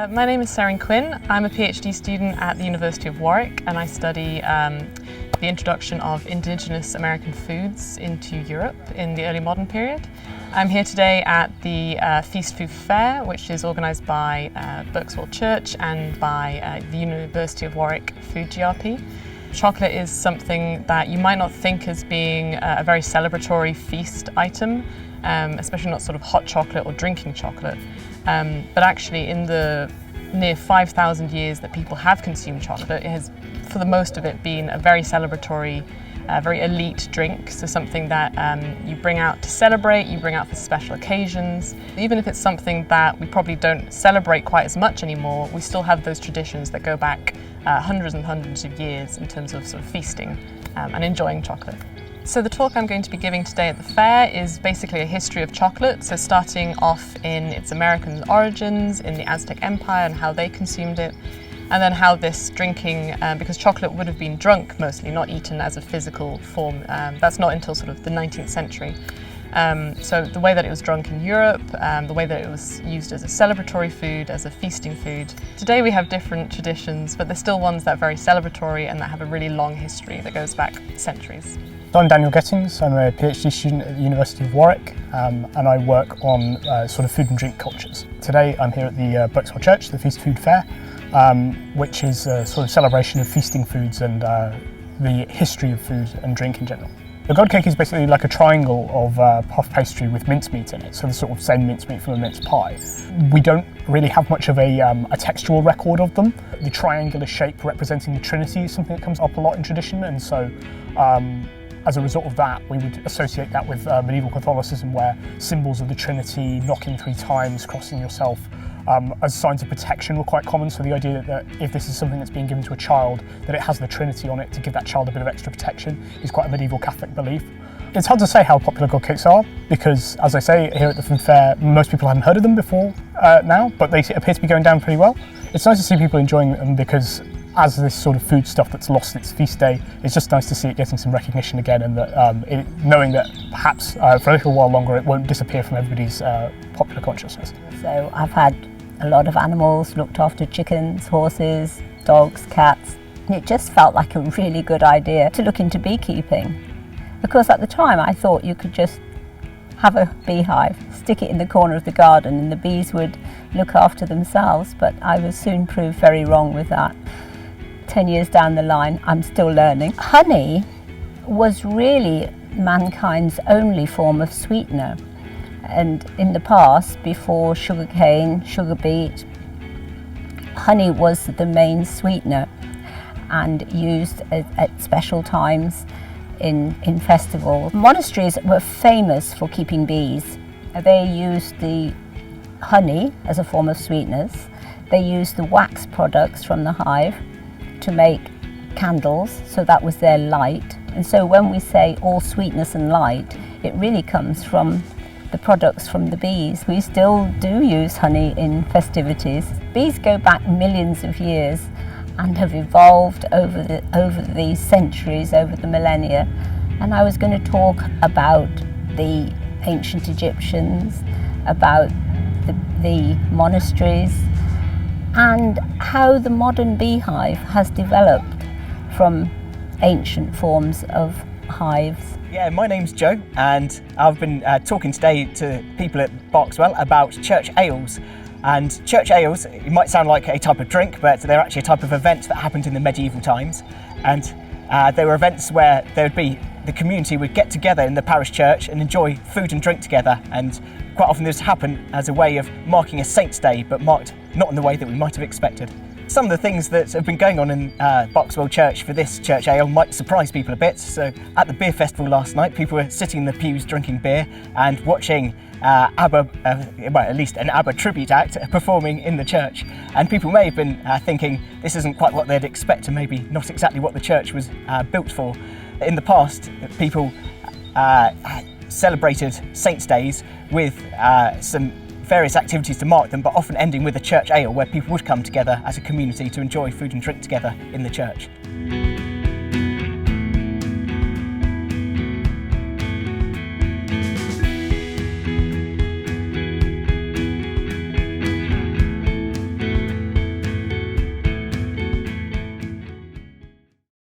My name is Sarah Quinn. I'm a PhD student at the University of Warwick, and I study the introduction of indigenous American foods into Europe in the early modern period. I'm here today at the Feast Food Fair, which is organised by Berkswell Church and by the University of Warwick Food GRP. Chocolate is something that you might not think as being a very celebratory feast item, especially not sort of hot chocolate or drinking chocolate. But actually in the near 5,000 years that people have consumed chocolate, it has, for the most of it, been a very celebratory, very elite drink. So something that you bring out to celebrate, you bring out for special occasions. Even if it's something that we probably don't celebrate quite as much anymore, we still have those traditions that go back hundreds and hundreds of years in terms of sort of feasting and enjoying chocolate. So the talk I'm going to be giving today at the fair is basically a history of chocolate, so starting off in its American origins, in the Aztec Empire and how they consumed it, and then how this drinking, because chocolate would have been drunk mostly, not eaten as a physical form, that's not until sort of the 19th century. So the way that it was drunk in Europe, the way that it was used as a celebratory food, as a feasting food. Today we have different traditions, but there's still ones that are very celebratory and that have a really long history that goes back centuries. I'm Daniel Gettings. I'm a PhD student at the University of Warwick, and I work on sort of food and drink cultures. Today I'm here at the Berkswell Church, the Feast Food Fair, which is a sort of celebration of feasting foods and the history of food and drink in general. The god cake is basically like a triangle of puff pastry with mincemeat in it, so the sort of same mincemeat from a mince pie. We don't really have much of a textual record of them. The triangular shape representing the Trinity is something that comes up a lot in tradition, and so as a result of that, we would associate that with medieval Catholicism, where symbols of the Trinity, knocking 3 times, crossing yourself, as signs of protection were quite common. So the idea that if this is something that's being given to a child, that it has the Trinity on it to give that child a bit of extra protection is quite a medieval Catholic belief. It's hard to say how popular god cakes are because, as I say, here at the food fair, most people haven't heard of them before now, but they appear to be going down pretty well. It's nice to see people enjoying them because as this sort of food stuff that's lost its feast day, it's just nice to see it getting some recognition again, and that knowing that perhaps for a little while longer it won't disappear from everybody's popular consciousness. So I've had a lot of animals, looked after chickens, horses, dogs, cats, and it just felt like a really good idea to look into beekeeping. Because at the time I thought you could just have a beehive, stick it in the corner of the garden and the bees would look after themselves, but I was soon proved very wrong with that. 10 years down the line, I'm still learning. Honey was really mankind's only form of sweetener. And in the past, before sugarcane, sugar beet, honey was the main sweetener and used at special times in festivals. Monasteries were famous for keeping bees. They used the honey as a form of sweetness. They used the wax products from the hive to make candles, so that was their light. And so when we say all sweetness and light, it really comes from the products from the bees. We still do use honey in festivities. Bees go back millions of years and have evolved over the centuries, over the millennia. And I was going to talk about the ancient Egyptians, about the monasteries, and how the modern beehive has developed from ancient forms of hives. Yeah, my name's Joe, and I've been talking today to people at Berkswell about church ales. And church ales, it might sound like a type of drink, but they're actually a type of event that happened in the medieval times. And they were events where the community would get together in the parish church and enjoy food and drink together. And quite often this happened as a way of marking a saint's day, but marked not in the way that we might have expected. Some of the things that have been going on in Berkswell Church for this church ale might surprise people a bit. So at the beer festival last night, people were sitting in the pews drinking beer and watching ABBA, well, at least an ABBA tribute act performing in the church. And people may have been thinking this isn't quite what they'd expect and maybe not exactly what the church was built for. In the past, people celebrated saints' days with some various activities to mark them, but often ending with a church ale where people would come together as a community to enjoy food and drink together in the church.